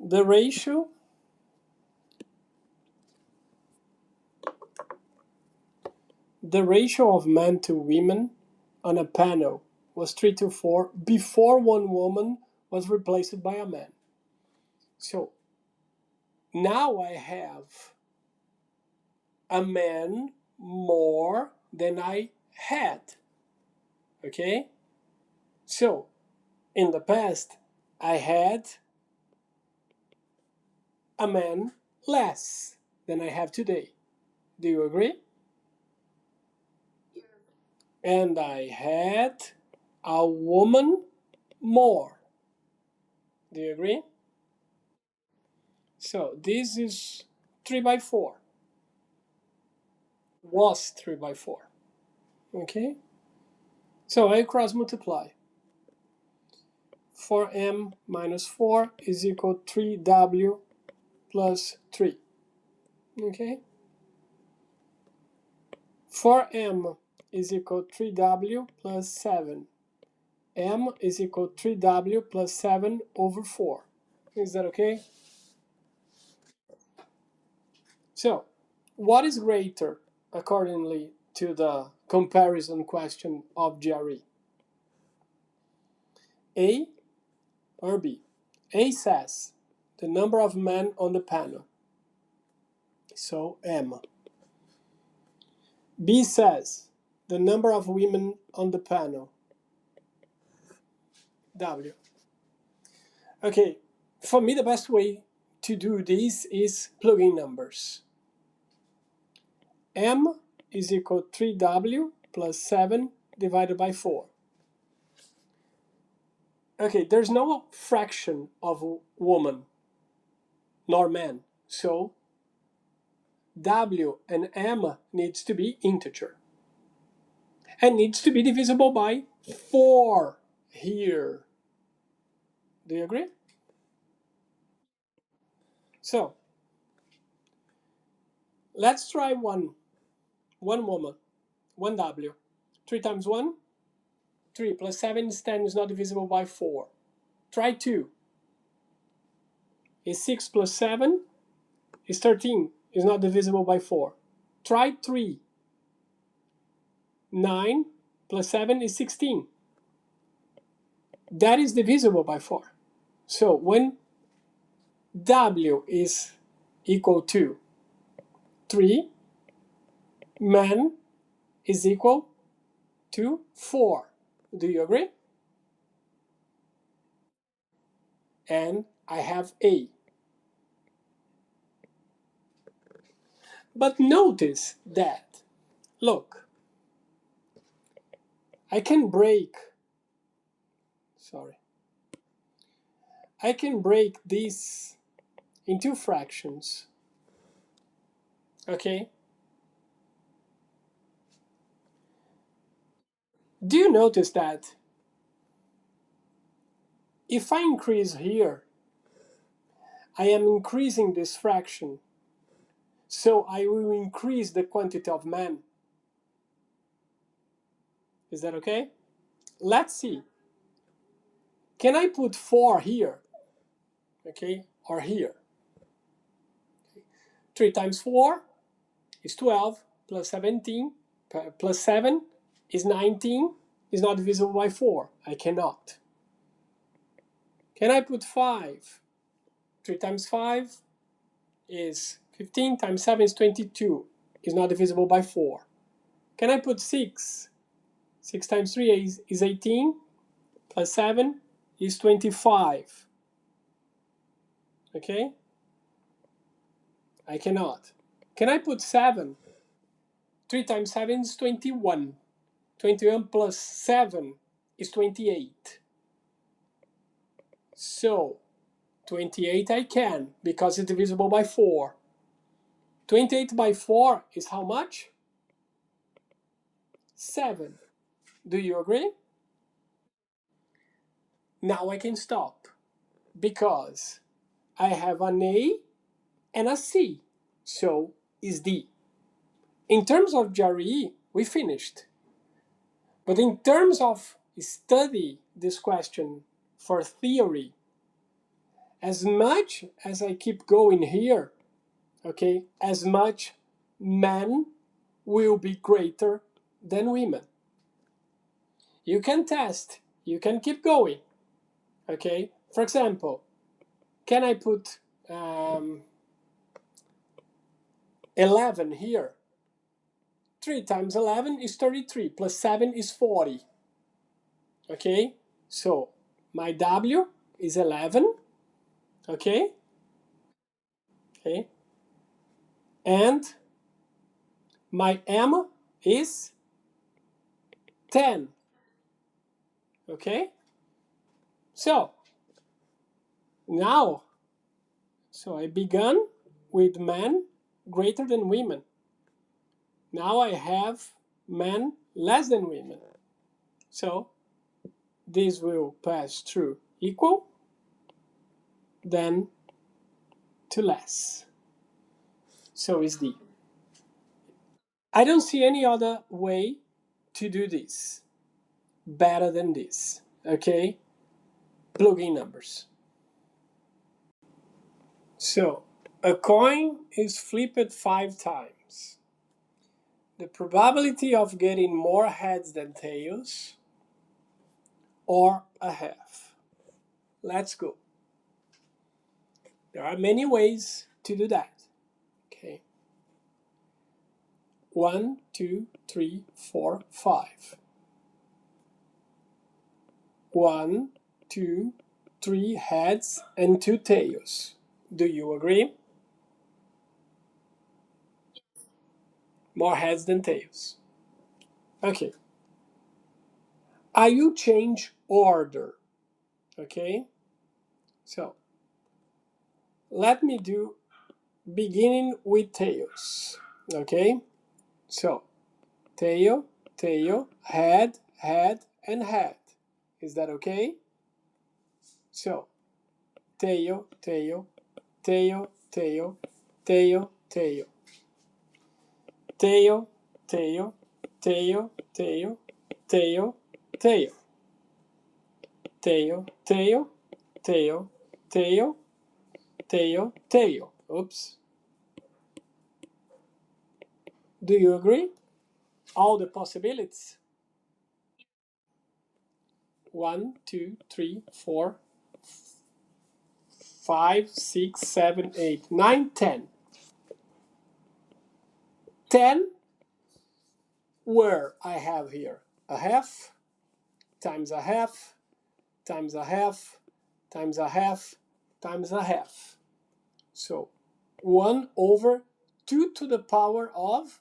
The ratio of men to women on a panel was 3 to 4 before one woman was replaced by a man. So now I have a man more than I had. Okay? So in the past, I had a man less than I have today. Do you agree? And I had a woman more. Do you agree? So this is 3 by 4. Was 3 by 4. Okay? So I cross multiply. 4m minus 4 is equal to 3w plus 3. Okay? 4m is equal to 3w plus 7. M is equal to 3w plus 7 over 4. Is that okay? So, what is greater accordingly to the comparison question of GRE? A or B? A says the number of men on the panel, so M. B says the number of women on the panel, W. Okay, for me the best way to do this is plugging numbers. M is equal to 3w plus 7 divided by 4. Okay, there's no fraction of woman nor man, so w and m needs to be integer and needs to be divisible by 4 here. Do you agree? So let's try one woman, 1w. 3 times 1, 3 plus 7 is 10, is not divisible by 4. Try 2. Is 6 plus 7 is 13, is not divisible by 4. Try 3. 9 plus 7 is 16. That is divisible by 4. So when w is equal to 3, men is equal to 4. Do you agree? And I have A. But notice that, look, I can break this into fractions. Okay? Do you notice that if I increase here, I am increasing this fraction, so I will increase the quantity of men. Is that okay? Let's see. Can I put 4 here? Okay, or here? 3 times 4 is 12, plus 17, plus 7 is 19, is not divisible by 4. I cannot. Can I put 5? 3 times 5 is 15, times 7 is 22, is not divisible by 4. Can I put 6? 6 times 3 is 18, plus 7 is 25. Okay? I cannot. Can I put 7? 3 times 7 is 21. 21 plus 7 is 28. So 28 I can, because it's divisible by 4. 28 by 4 is how much? 7. Do you agree? Now I can stop, because I have an A and a C, so is D. In terms of GRE, we finished. But in terms of study this question for theory, as much as I keep going here, okay, as much men will be greater than women. You can test, you can keep going, okay? For example, can I put 11 here? 3 times 11 is 33, plus 7 is 40, okay? So my W is 11, okay? Okay. And my M is 10, okay? So now, I began with men greater than women. Now I have men less than women. So this will pass through equal, then to less. So is D. I don't see any other way to do this better than this, okay? Plug in numbers. So a coin is flipped 5 times. The probability of getting more heads than tails, or a half. Let's go. There are many ways to do that. Okay. 1, 2, 3, 4, 5. 1, 2, 3 heads and 2 tails. Do you agree? More heads than tails. Okay. I will change order. Okay. So let me do beginning with tails. Okay. So tail, tail, head, head, and head. Is that okay? So tail, tail, tail, tail, tail, tail, tail, tail, tail, tail, tail, tail, tail, tail, tail, tail, tail, tail. Oops. Do you agree? All the possibilities. 1, 2, 3, 4, 5, 6, 7, 8, 9, 10. 10 where I have here a half times a half times a half times a half times a half. So 1 over 2 to the power of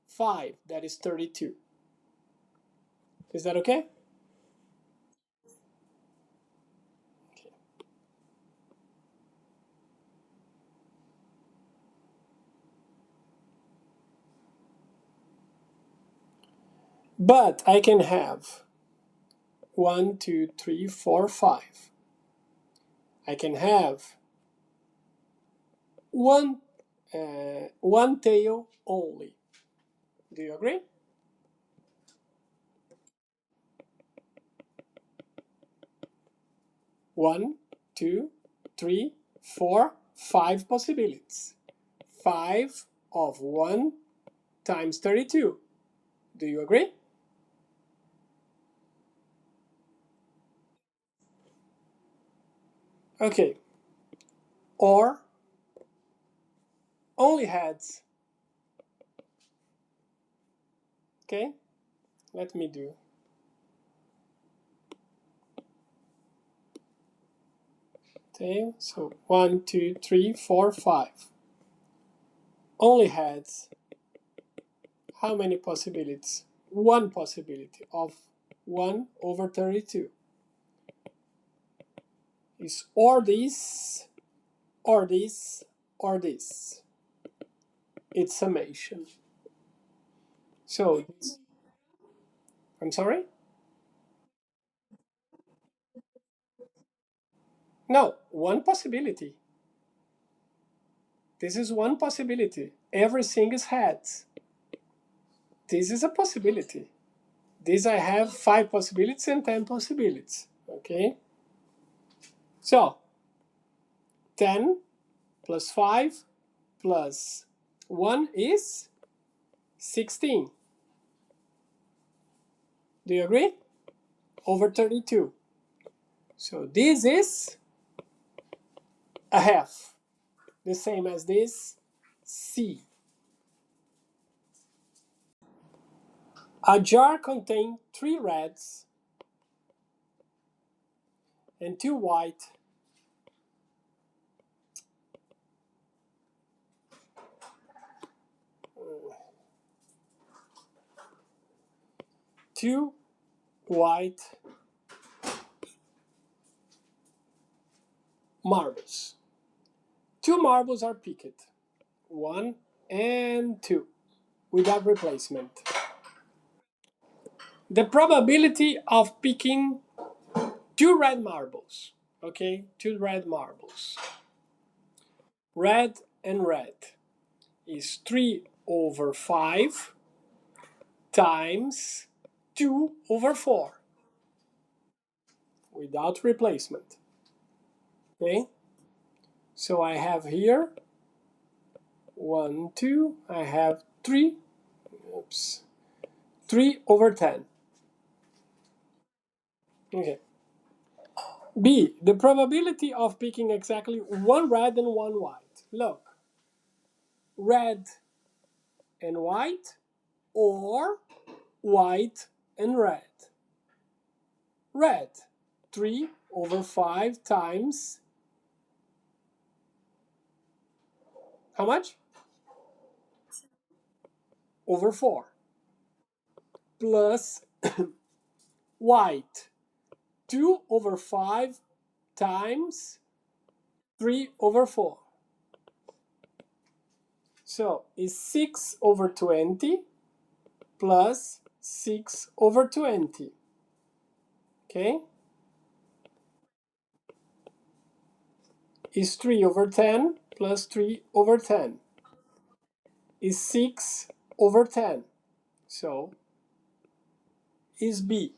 5, that is 32. Is that okay? Okay. But I can have 1, 2, 3, 4, 5. I can have one tail only. Do you agree? 1, 2, 3, 4, 5 possibilities. 5 of 1 times 32. Do you agree? Okay. Or only heads. Okay? Let me do. Tail. So 1, 2, 3, 4, 5. Only heads. How many possibilities? One possibility of 1 over 32. Is or this, or this, or this. It's summation. So, I'm sorry? No, one possibility. This is one possibility. Everything is heads. This is a possibility. This I have 5 possibilities and 10 possibilities. Okay? So, 10 plus 5 plus 1 is 16. Do you agree? Over 32. So this is a half, the same as this, C. A jar contains 3 reds and 2 white marbles. 2 marbles are picked, 1 and 2, without replacement. The probability of picking 2 red marbles, okay, 2 red marbles, red and red, is 3 over 5 times 2 over 4, without replacement. Okay, so I have here 1, 2, I have 3, 3 over 10. Okay. B, the probability of picking exactly 1 red and 1 white. Look, red and white, or white and red. Red, 3 over 5 times, how much? Over 4. Plus white, 2 over 5 times 3 over 4. So it's 6 over 20 plus 6 over 20. Okay? Is 3 over 10 plus 3 over 10. Is 6 over 10. So is B.